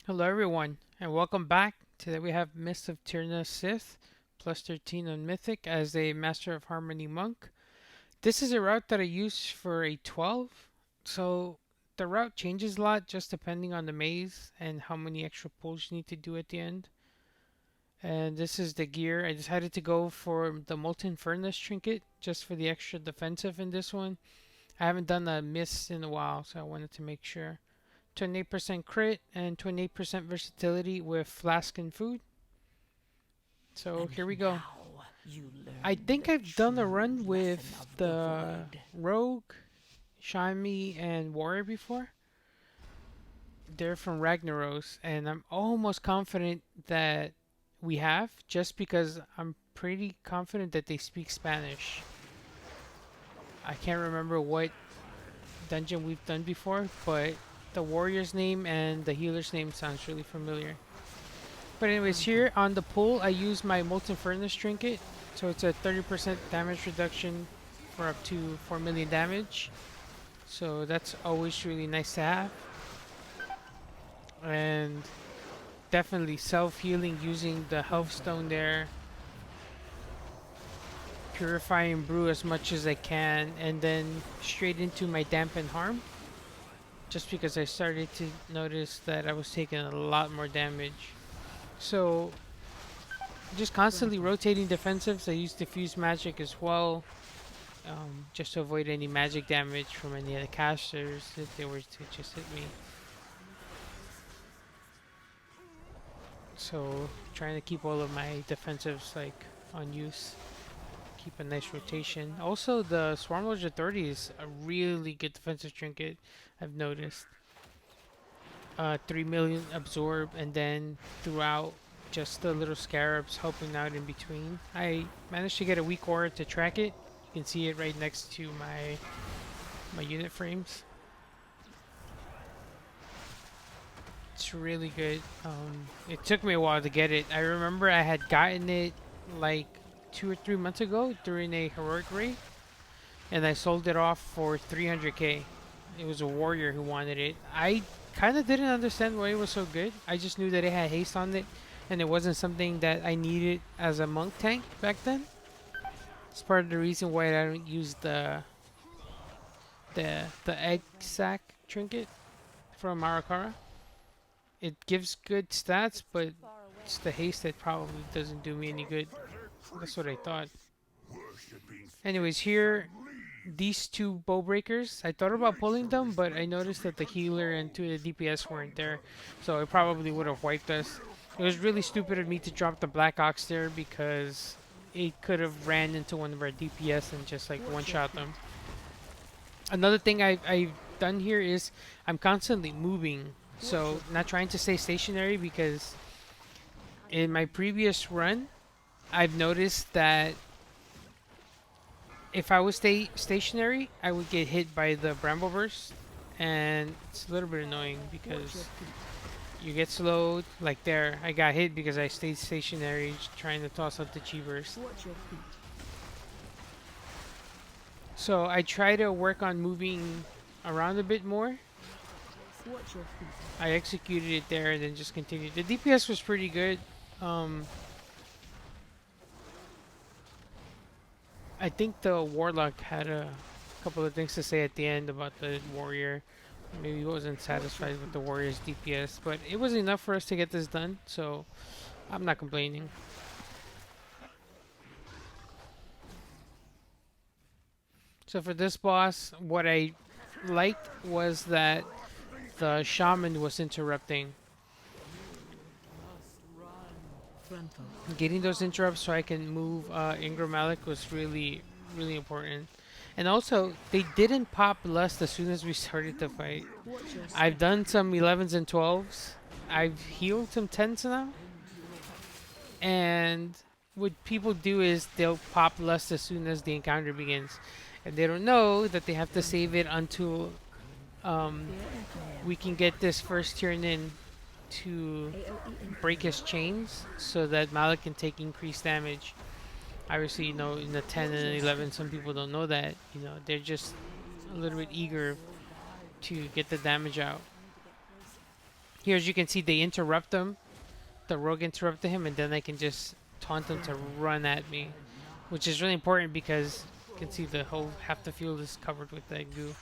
Hello everyone, and welcome back. Today we have Mist of Tirna Sith, plus 13 on Mythic as a Master of Harmony Monk. This is a route that I use for a 12, so the route changes a lot just depending on the maze and how many extra pulls you need to do at the end. And this is the gear. I decided to go for the Molten Furnace trinket just for the extra defensive in this one. I haven't done a Mist in a while, so I wanted to make sure. 28% crit and 28% versatility with flask and food. So And here we go. now you I learn think the I've done a true run lesson with of the the void. Rogue, Shammy, and Warrior before. They're from Ragnaros, and I'm almost confident that we have, just because I'm pretty confident that they speak Spanish. I can't remember what dungeon we've done before, but the warrior's name and the healer's name sounds really familiar. But anyways, here on the pull, I use my Molten Furnace trinket. So it's a 30% damage reduction for up to 4 million damage. So that's always really nice to have. And definitely self-healing using the health stone there. Purify and brew as much as I can. And then straight into my dampen harm. Just because I started to notice that I was taking a lot more damage. So just constantly rotating defensives. I use diffuse magic as well, just to avoid any magic damage from any of the casters if they were to just hit me. So trying to keep all of my defensives like on use. Keep a nice rotation. Also, the Swarmlord's Authority is a really good defensive trinket. I've noticed. 3 million absorb, and then throughout, just the little scarabs helping out in between. I managed to get a weak aura to track it. You can see it right next to my unit frames. It's really good. It took me a while to get it. I remember I had gotten it like 2 or 3 months ago during a heroic raid, and I sold it off for 300k. It was a warrior who wanted it. I kind of didn't understand why it was so good. I just knew that it had haste on it, and it wasn't something that I needed as a monk tank back then. It's part of the reason why I don't use the egg sack trinket from Marakara. It gives good stats, but it's the haste that probably doesn't do me any good. That's what I thought. Anyways, here, these two bow breakers, I thought about pulling them, but I noticed that the healer and two of the DPS weren't there, so it probably would have wiped us. It was really stupid of me to drop the Black Ox there because it could have ran into one of our DPS and just like one-shot them. Another thing I've done here is I'm constantly moving, so not trying to stay stationary because in my previous run, I've noticed that if I would stay stationary, I would get hit by the Bramble Burst, and it's a little bit annoying because you get slowed. Like there, I got hit because I stayed stationary trying to toss out the Chi Burst. So I try to work on moving around a bit more. I executed it there and then just continued. The DPS was pretty good. Um, I think the Warlock had a couple of things to say at the end about the Warrior. Maybe he wasn't satisfied with the Warrior's DPS, but it was enough for us to get this done, so I'm not complaining. So for this boss, what I liked was that the Shaman was interrupting. Getting those interrupts so I can move Ingra Maloch was really, really important. And also, they didn't pop lust as soon as we started the fight. I've done some 11s and 12s. I've healed some 10s now. And what people do is they'll pop lust as soon as the encounter begins. And they don't know that they have to save it until um, we can get this first turn in to break his chains so that Malik can take increased damage. Obviously, you know, in the 10 and 11, some people don't know that. You know, they're just a little bit eager to get the damage out. Here, as you can see, they interrupt him. The rogue interrupted him, and then I can just taunt them to run at me, which is really important because you can see the whole half the field is covered with that goo.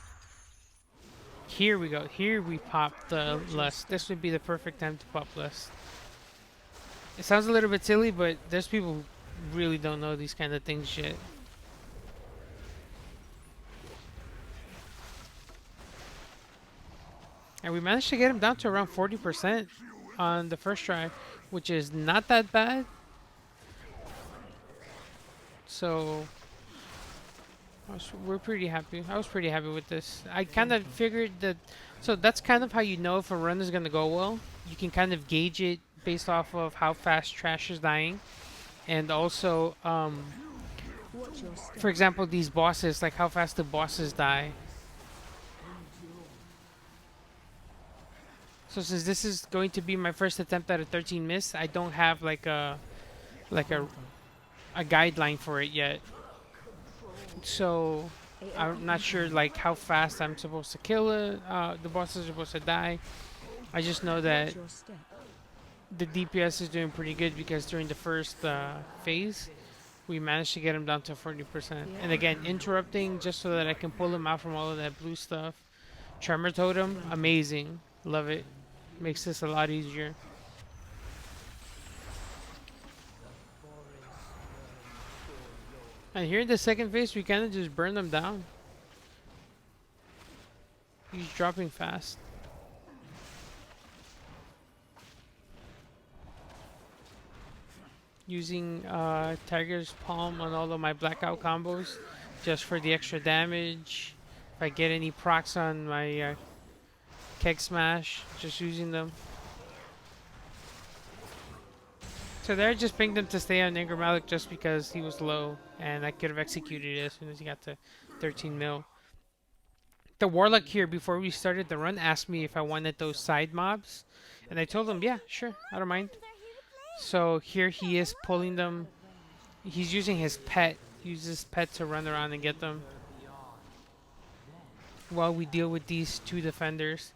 Here we go. Here we pop the lust. This would be the perfect time to pop lust. It sounds a little bit silly, but there's people who really don't know these kind of things yet. And we managed to get him down to around 40% on the first try, which is not that bad. So we're pretty happy. I was pretty happy with this. I kind of figured that. So that's kind of how you know if a run is gonna go well. You can kind of gauge it based off of how fast trash is dying, and also, for example, these bosses, like how fast the bosses die. So since this is going to be my first attempt at a 13 miss, I don't have like a guideline for it yet. So I'm not sure like how fast I'm supposed to kill it. The bosses are supposed to die. I just know that the DPS is doing pretty good because during the first phase, we managed to get him down to 40%. And again, interrupting just so that I can pull him out from all of that blue stuff. Tremor Totem, amazing. Love it. Makes this a lot easier. And here in the second phase, we kind of just burn them down. He's dropping fast. Using Tiger's Palm on all of my blackout combos just for the extra damage. If I get any procs on my Keg Smash, just using them. So there I just pinged him to stay on Ingra Maloch just because he was low and I could have executed it as soon as he got to 13 mil. The Warlock here, before we started the run, asked me if I wanted those side mobs. And I told him, yeah, sure, I don't mind. So here he is pulling them. He's using his pet. He uses his pet to run around and get them. While we deal with these two defenders.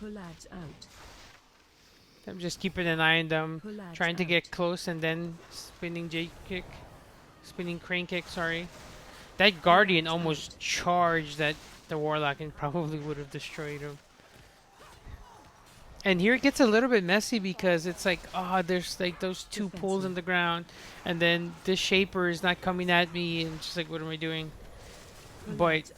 Pull-outs out. I'm just keeping an eye on them, trying to get close and then spinning crane kick, sorry. That Guardian almost charged at the Warlock and probably would have destroyed him. And here it gets a little bit messy because it's like, there's like those two pools in the ground and then this Shaper is not coming at me and just like, what am I doing? But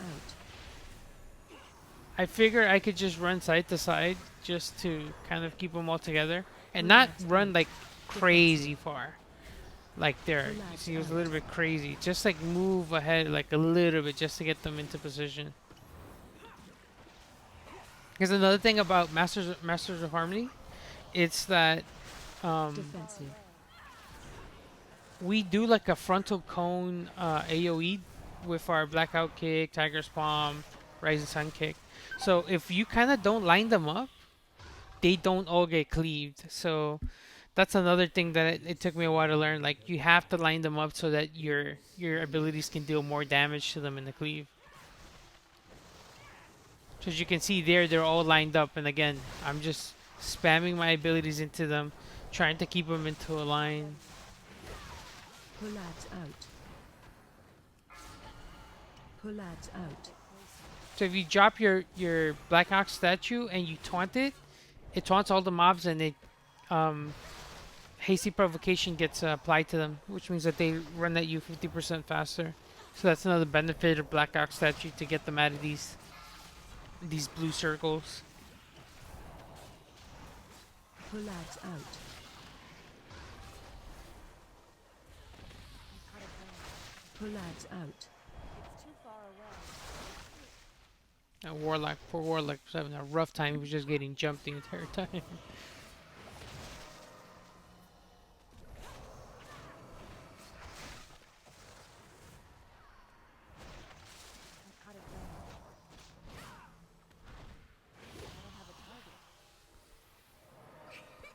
I figure I could just run side to side just to kind of keep them all together and not run like crazy far. Like there, you see, it was a little bit crazy. Just like move ahead like a little bit just to get them into position. Because another thing about Masters of Harmony, it's that we do like a frontal cone AoE with our Blackout Kick, Tiger's Palm, Rising Sun Kick. So if you kind of don't line them up, they don't all get cleaved. So that's another thing that it took me a while to learn. Like you have to line them up so that your abilities can deal more damage to them in the cleave. So as you can see there, they're all lined up. And again, I'm just spamming my abilities into them, trying to keep them into a line. Pull-outs out. Pull-outs out. So if you drop your Black Ox statue and you taunt it, it taunts all the mobs and it hasty provocation gets applied to them, which means that they run at you 50% faster. So that's another benefit of Black Ox statue to get them out of these blue circles. Pull-outs out. Pull-outs out. Warlock, poor Warlock was having a rough time. He was just getting jumped the entire time.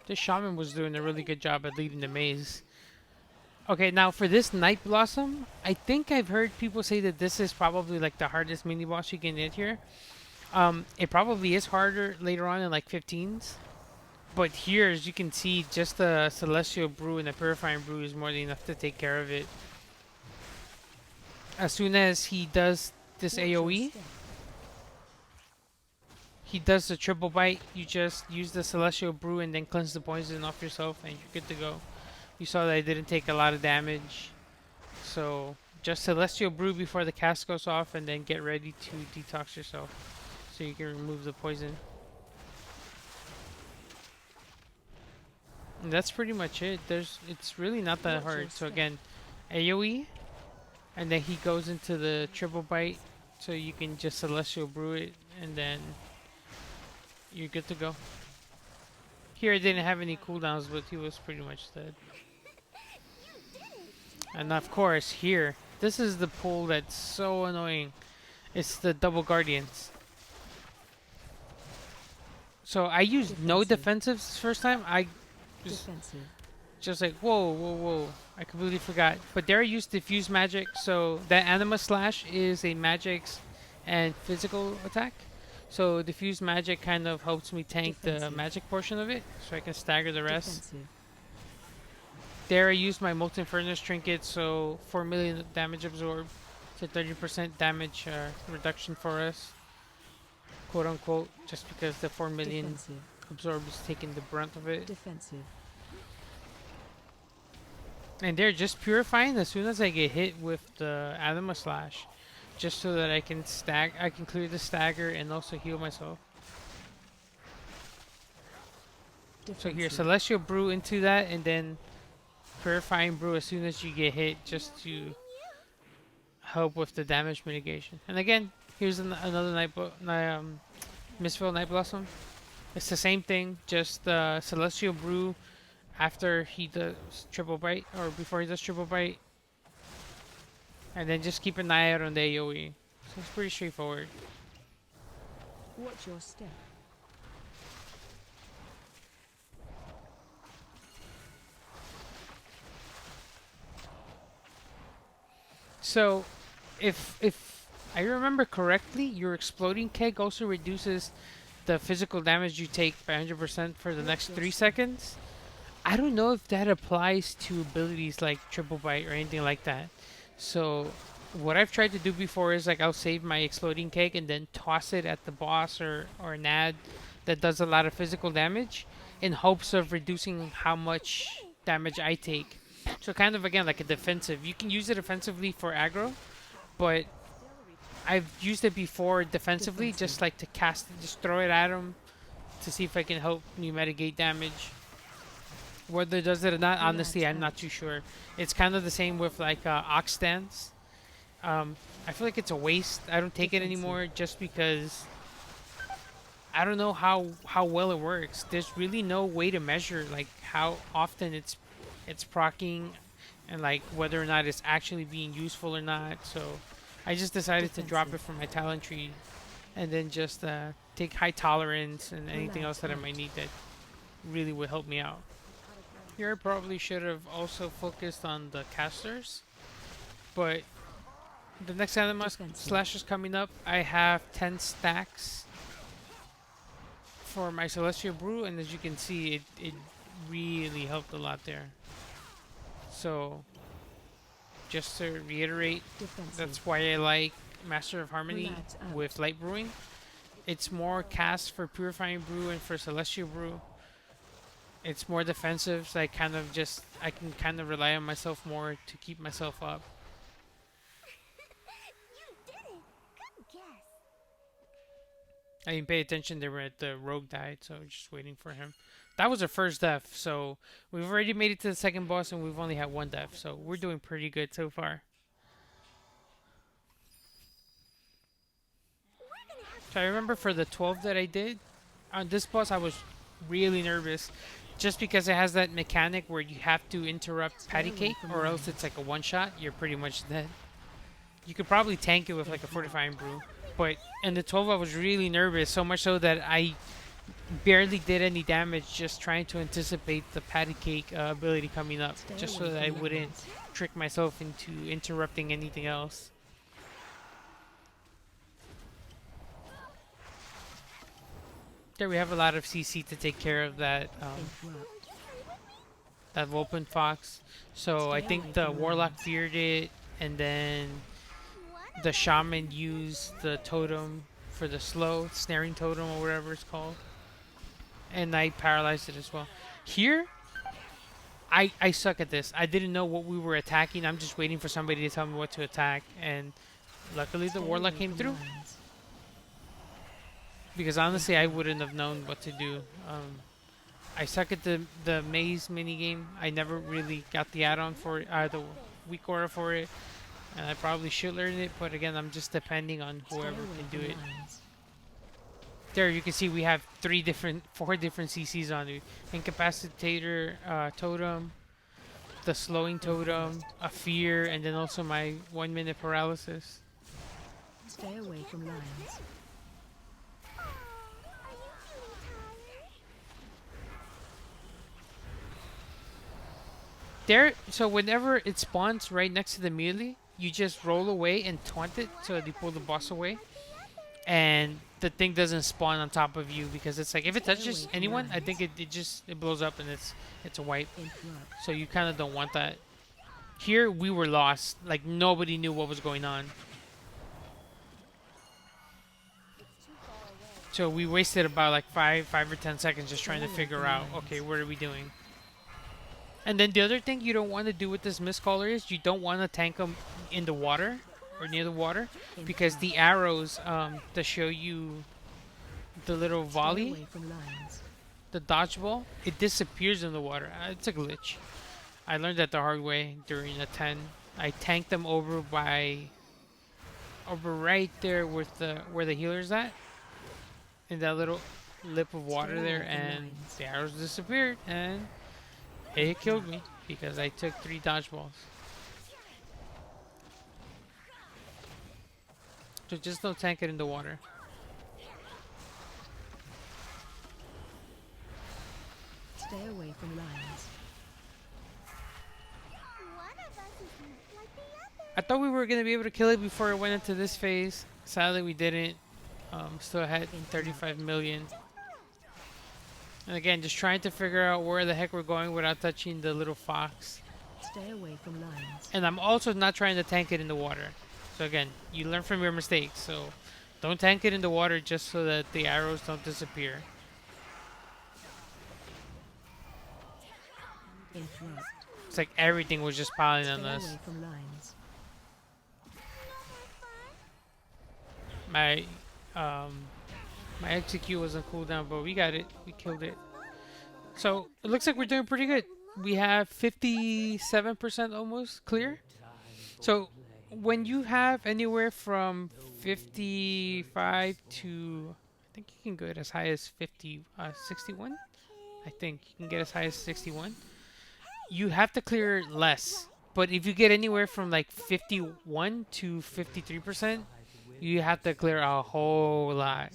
This Shaman was doing a really good job at leading the maze. Okay, now for this Night Blossom, I think I've heard people say that this is probably like the hardest mini boss you can get here. It probably is harder later on in like 15s. But here, as you can see, just the Celestial Brew and the Purifying Brew is more than enough to take care of it. As soon as he does this Watch your AoE, step. he does the triple bite. You just use the Celestial Brew and then cleanse the poison off yourself, and you're good to go. You saw that I didn't take a lot of damage. So, just Celestial Brew before the cast goes off, and then get ready to detox yourself so you can remove the poison. And that's pretty much it. It's really not that Watch your hard. So step. again, AoE, and then he goes into the triple bite, so you can just Celestial Brew it, and then you're good to go. Here I didn't have any cooldowns, but he was pretty much dead. And of course, here, this is the pull that's so annoying. It's the double guardians. So I used no Defensive. defensives this first time. I was Defensive. just like, whoa, whoa, whoa. I completely forgot. But there I used diffuse magic. So that anima slash is a magics and physical attack. So diffuse magic kind of helps me tank the Defensive. magic portion of it, so I can stagger the rest. Defensive. There I used my Molten Furnace trinket, so 4 million damage absorbed. It's a 30% damage reduction for us, quote unquote, just because the 4 million Defensive. absorbed is taking the brunt of it. Defensive. And they're just purifying as soon as I get hit with the Anima Slash, just so that I can clear the stagger and also heal myself. So here, Defensive. Celestial Brew into that, and then Purifying Brew as soon as you get hit, just to help with the damage mitigation. And again, here's another Mistfall Night Blossom. It's the same thing, just Celestial Brew after he does triple bite, or before he does triple bite, and then just keep an eye out on the AoE. So it's pretty straightforward. Watch your step. So, if I remember correctly, your exploding keg also reduces the physical damage you take by 100% for the next 3 seconds. I don't know if that applies to abilities like triple bite or anything like that. So, what I've tried to do before is like I'll save my exploding keg and then toss it at the boss or an ad that does a lot of physical damage in hopes of reducing how much damage I take. So kind of again like a defensive. You can use it offensively for aggro, but I've used it before defensively, just like to cast it, just throw it at him to see if I can help me mitigate damage. Whether it does it or not, honestly, I'm not too sure. It's kind of the same with like Ox Stance. I feel like it's a waste. I don't take it anymore just because I don't know how well it works. There's really no way to measure like how often it's proccing and like whether or not it's actually being useful or not. So I just decided to drop it from my talent tree and then just take high tolerance and anything else that I might need that really would help me out. Here I probably should have also focused on the casters, but the next anima slash is coming up. I have 10 stacks for my Celestial Brew, and as you can see, it really helped a lot there. So, just to reiterate, that's why I like Master of Harmony with Light Brewing. It's more cast for Purifying Brew and for Celestial Brew. It's more defensive, so I can kind of rely on myself more to keep myself up. I didn't pay attention there when the rogue died, so just waiting for him. That was our first death, so we've already made it to the second boss and we've only had one death, so we're doing pretty good so far. So I remember for the 12 that I did, on this boss I was really nervous, just because it has that mechanic where you have to interrupt patty cake or else it's like a one shot, you're pretty much dead. You could probably tank it with like a fortifying brew, but in the 12 I was really nervous, so much so that I barely did any damage, just trying to anticipate the patty cake ability coming up, Stay just so away that I from wouldn't lines. trick myself into interrupting anything else. There we have a lot of CC to take care of Interrupt. that Vulpin Fox. So I Stay away think the from Warlock lines. feared it, and then the Shaman used the totem for the slow snaring totem or whatever it's called, and I paralyzed it as well. Here, I suck at this. I didn't know what we were attacking. I'm just waiting for somebody to tell me what to attack, and luckily the Stay Warlock away came from through. lines. Because honestly, I wouldn't have known what to do. I suck at the maze mini game. I never really got the add-on for it, the weak aura for it, and I probably should learn it. But again, I'm just depending on Stay whoever away can from do it. lines. There, you can see we have four different CCs on it: incapacitator totem, the slowing totem, a fear, and then also my 1 minute paralysis. Stay away from lines. There, so whenever it spawns right next to the melee, you just roll away and taunt it so that you pull the boss away, and the thing doesn't spawn on top of you because it's like if it Stay touches away from anyone, I lines. think it blows up and it's a wipe. Interrupt. So you kind of don't want that. Here we were lost, like nobody knew what was going on. So we wasted about like five or 10 seconds just trying to figure out, okay, what are we doing? And then the other thing you don't want to do with this Mistcaller is you don't want to tank them in the water or near the water because the arrows that show you the little Stay volley, away from lines. the dodgeball, it disappears in the water. It's a glitch. I learned that the hard way during a 10. I tanked them over right there with where the healer's at, in that little lip of water Stay there, away from and lines. the arrows disappeared, and it killed me because I took 3 dodgeballs. So just don't tank it in the water. Stay away from lines. I thought we were going to be able to kill it before it went into this phase. Sadly, we didn't. Still had 35 million. And again, just trying to figure out where the heck we're going without touching the little fox. Stay away from lines. And I'm also not trying to tank it in the water. So again, you learn from your mistakes. So don't tank it in the water just so that the arrows don't disappear. Interrupt. It's like everything was just piling Stay on us. away from lines. My my execute was on cooldown, but we got it. We killed it. So it looks like we're doing pretty good. We have 57% almost clear. So when you have anywhere from 55 to, I think you can go as high as 61. I think you can get as high as 61. You have to clear less. But if you get anywhere from like 51 to 53%, you have to clear a whole lot.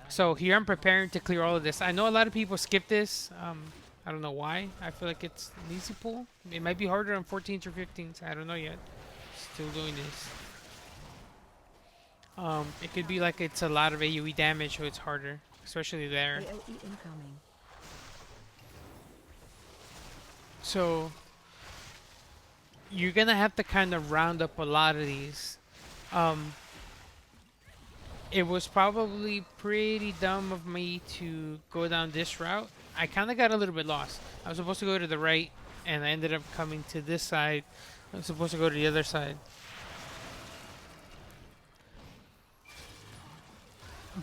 So here I'm preparing to clear all of this. I know a lot of people skip this. I don't know why. I feel like it's an easy pull. It might be harder on 14s or 15s. I don't know yet. Still doing this. It could be like it's a lot of AoE damage, so it's harder, especially there. AoE incoming. So you're gonna have to kind of round up a lot of these. It was probably pretty dumb of me to go down this route. I kind of got a little bit lost. I was supposed to go to the right, and I ended up coming to this side. I was supposed to go to the other side.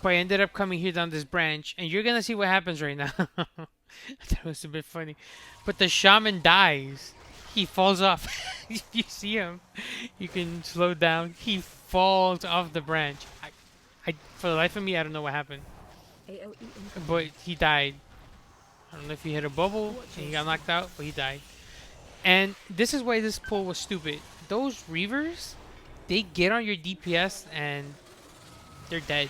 But I ended up coming here down this branch, and you're gonna see what happens right now. That was a bit funny. But the shaman dies. He falls off. You see him. You can slow down. He falls off the branch. For the life of me, I don't know what happened. AoE incoming. But he died. I don't know if he hit a bubble and he got knocked out, but he died. And this is why this pull was stupid. Those Reavers, they get on your DPS and they're dead.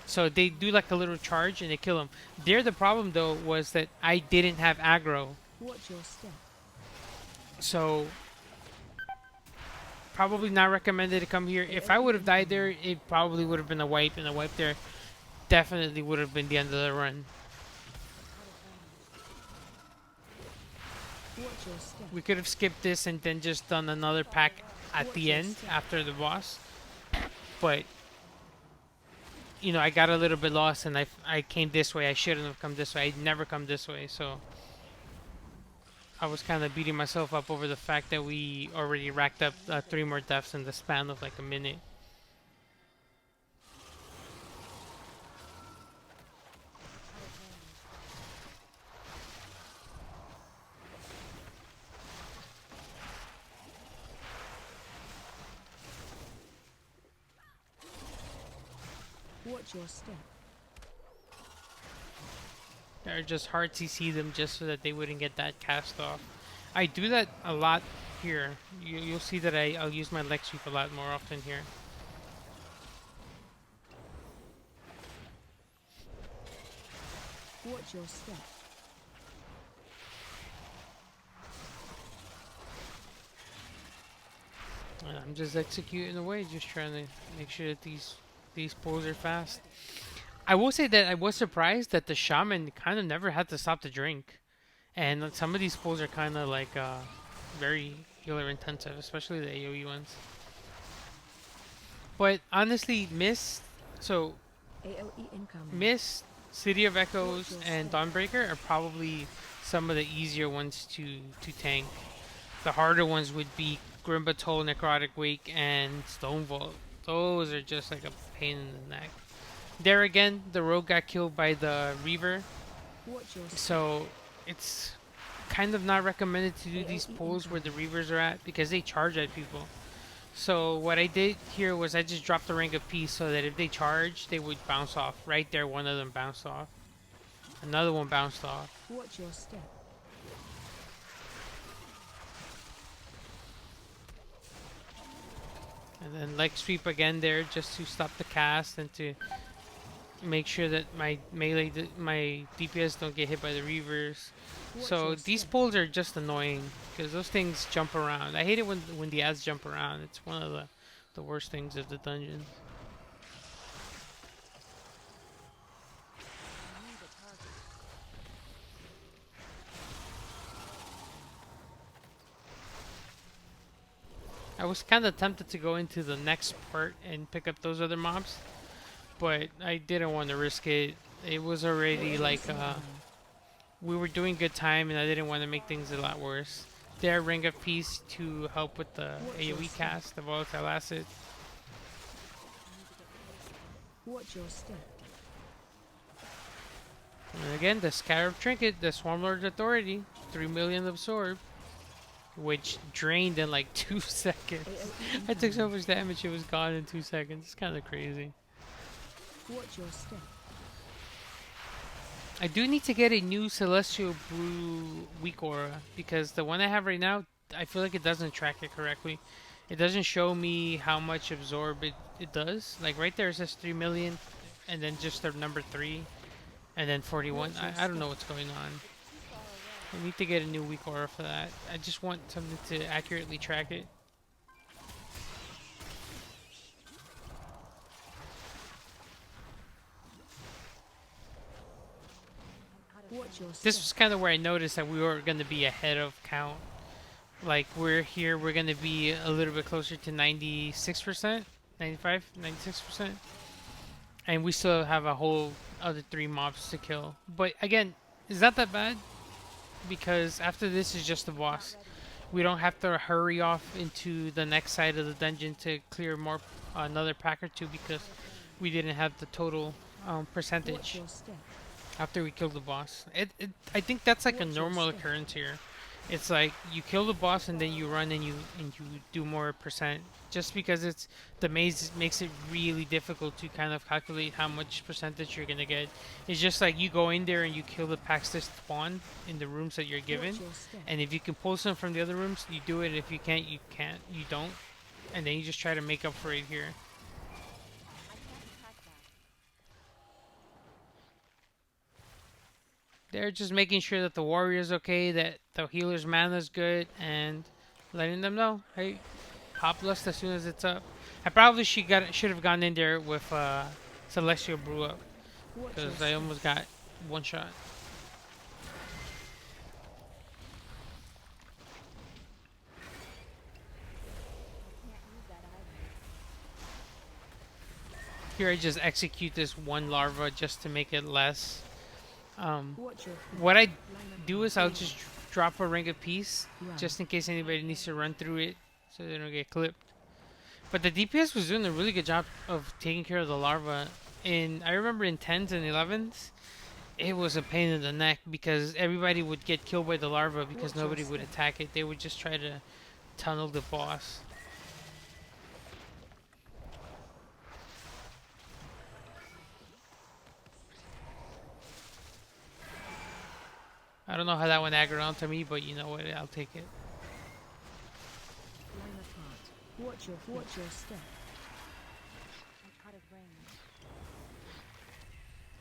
So they do like a little charge and they kill him. There, the problem though was that I didn't have aggro, Watch your step. so probably not recommended to come here. If I would have died there, it probably would have been a wipe, and a wipe there definitely would have been the end of the run. Watch your step. We could have skipped this and then just done another pack at the end after the boss, but you know, I got a little bit lost and I came this way. I shouldn't have come this way. I'd never come this way, so I was kind of beating myself up over the fact that we already racked up 3 more deaths in the span of like a minute. Watch your step. They're just hard to see them just so that they wouldn't get that cast off. I do that a lot here. You'll see that I'll use my leg sweep a lot more often here. Watch your step. And I'm just executing away, just trying to make sure that these pulls are fast. I will say that I was surprised that the shaman kind of never had to stop to drink, and some of these pulls are kind of like very healer intensive, especially the AOE ones. But honestly, so AOE incoming. Mist, City of Echoes, and Dawnbreaker are probably some of the easier ones to tank. The harder ones would be Grimbatol, Necrotic Wake, and Stonevault. Those are just like a pain in the neck. There again, the rogue got killed by the Reaver, Watch your step. so it's kind of not recommended to do these pulls where the Reavers are at because they charge at people. So what I did here was I just dropped the Ring of Peace so that if they charge, they would bounce off. Right there, one of them bounced off. Another one bounced off. Watch your step. And then leg sweep again there just to stop the cast and to make sure that my melee, my DPS don't get hit by the Reavers. So these pulls are just annoying because those things jump around. I hate it when the ads jump around. It's one of the worst things of the dungeon. I was kind of tempted to go into the next part and pick up those other mobs, but I didn't want to risk it. It was already like we were doing good time, and I didn't want to make things a lot worse. Their Ring of Peace to help with the AoE cast, the volatile acid. Watch your step. And again, the Scarab Trinket, the Swarmlord's Authority, 3 million absorb, which drained in like 2 seconds. I took so much damage, it was gone in 2 seconds. It's kind of crazy. Watch your step. I do need to get a new Celestial Brew Weak Aura because the one I have right now, I feel like it doesn't track it correctly. It doesn't show me how much absorb it does. Like right there it says 3 million and then just the number 3 and then 41. I don't know what's going on. I need to get a new Weak Aura for that. I just want something to accurately track it. Watch your This step. was kind of where I noticed that we were going to be ahead of count. Like we're here, we're going to be a little bit closer to 96%, 95, 96%. And we still have a whole other 3 mobs to kill. But again, is that bad? Because after this is just the boss. We don't have to hurry off into the next side of the dungeon to clear more another pack or 2 because we didn't have the total Watch percentage your step. after we killed the boss. I think that's like a normal occurrence here. It's like you kill the boss and then you run and you do more percent. Just because it's the maze makes it really difficult to kind of calculate how much percentage you're gonna get. It's just like you go in there and you kill the packs that spawn in the rooms that you're given. Watch your step. And if you can pull some from the other rooms, you do it. If you can't, you can't. You don't. And then you just try to make up for it here. They're just making sure that the warrior's okay, that the healer's mana's good, and letting them know, hey, pop lust as soon as it's up. I probably should have gone in there with Celestial Brew up, Watch your because I step. almost got one shot. Here I just execute this one larva just to make it less. Watch your feet. What I Line of do path. is I'll just drop a ring of peace Run. just in case anybody needs to run through it so they don't get clipped. But the DPS was doing a really good job of taking care of the larva. I remember in 10s and 11s, it was a pain in the neck because everybody would get killed by the larva because Watch your nobody would step. attack it. They would just try to tunnel the boss. I don't know how that one aggroed onto me, but you know what? I'll take it. Line apart. Watch your step.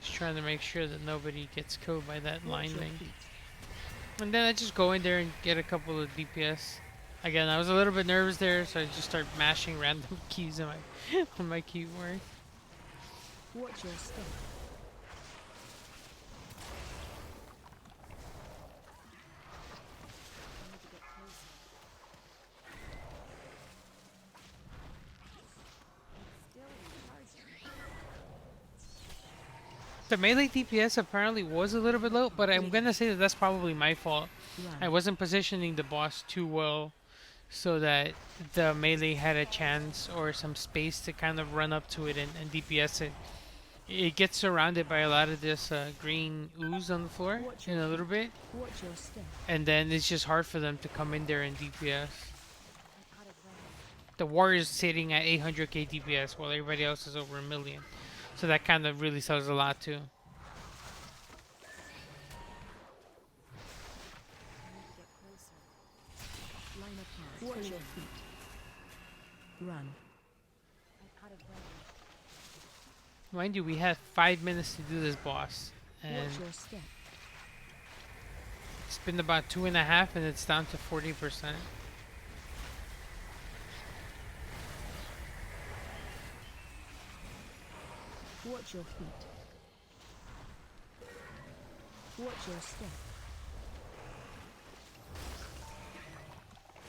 Just trying to make sure that nobody gets killed by that Watch line your thing. feet. And then I just go in there and get a couple of DPS. Again, I was a little bit nervous there, so I just start mashing random keys on my on my keyboard. Watch your step. The melee DPS apparently was a little bit low, but I'm gonna say that that's probably my fault. I Run. wasn't positioning the boss too well so that the melee had a chance or some space to kind of run up to it and DPS it. It gets surrounded by a lot of this green ooze on the floor Watch in your a little bit, Watch your step. and then it's just hard for them to come in there and DPS. The warrior's sitting at 800k DPS while everybody else is over a million. So that kind of really sells a lot too. Line apart. Watch your feet. Run. Mind you, we have 5 minutes to do this boss, and Watch your step. it's been about 2.5, and it's down to 40%. Watch your feet. Watch your step.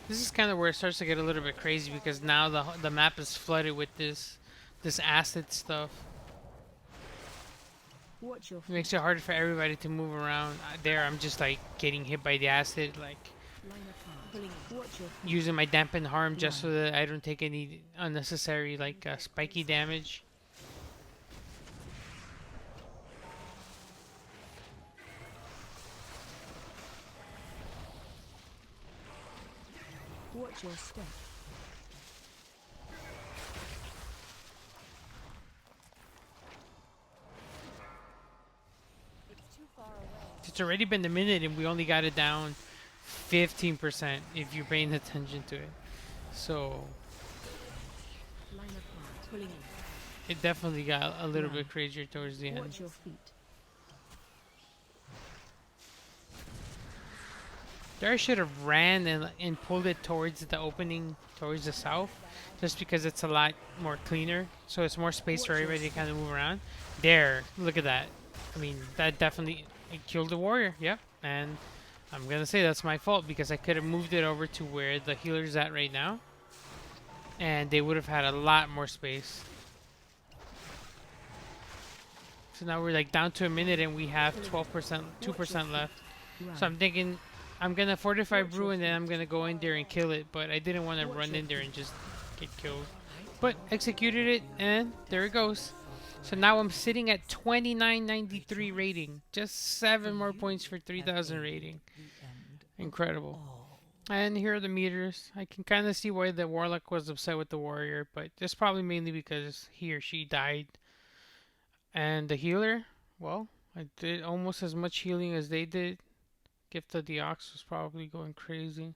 This is kind of where it starts to get a little bit crazy because now the map is flooded with this acid stuff. Watch your It feet. makes it harder for everybody to move around. There, I'm just like getting hit by the acid, like Line apart. Watch your feet. using my dampen harm just so that I don't take any unnecessary like spiky damage. Watch your step. It's already been a minute and we only got it down 15% if you're paying attention to it. So Line apart. Pulling in. it definitely got a little bit crazier towards the end. Watch your feet. There I should have ran and pulled it towards the opening towards the south, just because it's a lot more cleaner, so it's more space for everybody to kind of move around. There, look at that. I mean, that definitely it killed the warrior. Yep, and I'm gonna say that's my fault because I could have moved it over to where the healer's at right now, and they would have had a lot more space. So now we're like down to a minute and we have 12%, 2% left. Run. So I'm thinking I'm gonna fortify brew and then I'm gonna go in there and kill it, but I didn't want to run in there and just get killed. But executed it and there it goes. So now I'm sitting at 2993 rating. Just 7 more points for 3000 rating. Incredible. And here are the meters. I can kind of see why the warlock was upset with the warrior, but that's probably mainly because he or she died. And the healer, well, I did almost as much healing as they did. Gift of the Ox was probably going crazy.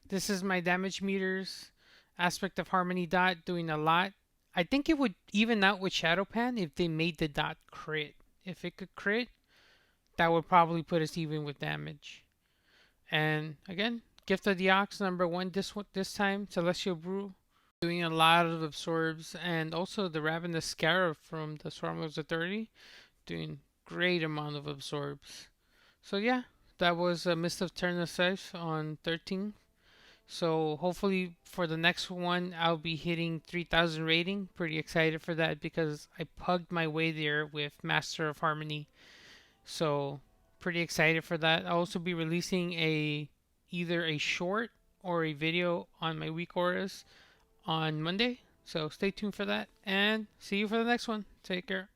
This is my damage meters. Aspect of Harmony dot doing a lot. I think it would even out with Shadow Pan if they made the dot crit. If it could crit, that would probably put us even with damage. And again, Gift of the Ox #1 this time, Celestial Brew, doing a lot of absorbs, and also the Ravenous Scarab from the Swarmlord's Authority, doing great amount of absorbs. So yeah, that was a Mist of Tirna Scythe on 13. So hopefully for the next one, I'll be hitting 3,000 rating. Pretty excited for that because I pugged my way there with Master of Harmony. So pretty excited for that. I'll also be releasing either a short or a video on my week auras on Monday. So stay tuned for that and see you for the next one. Take care.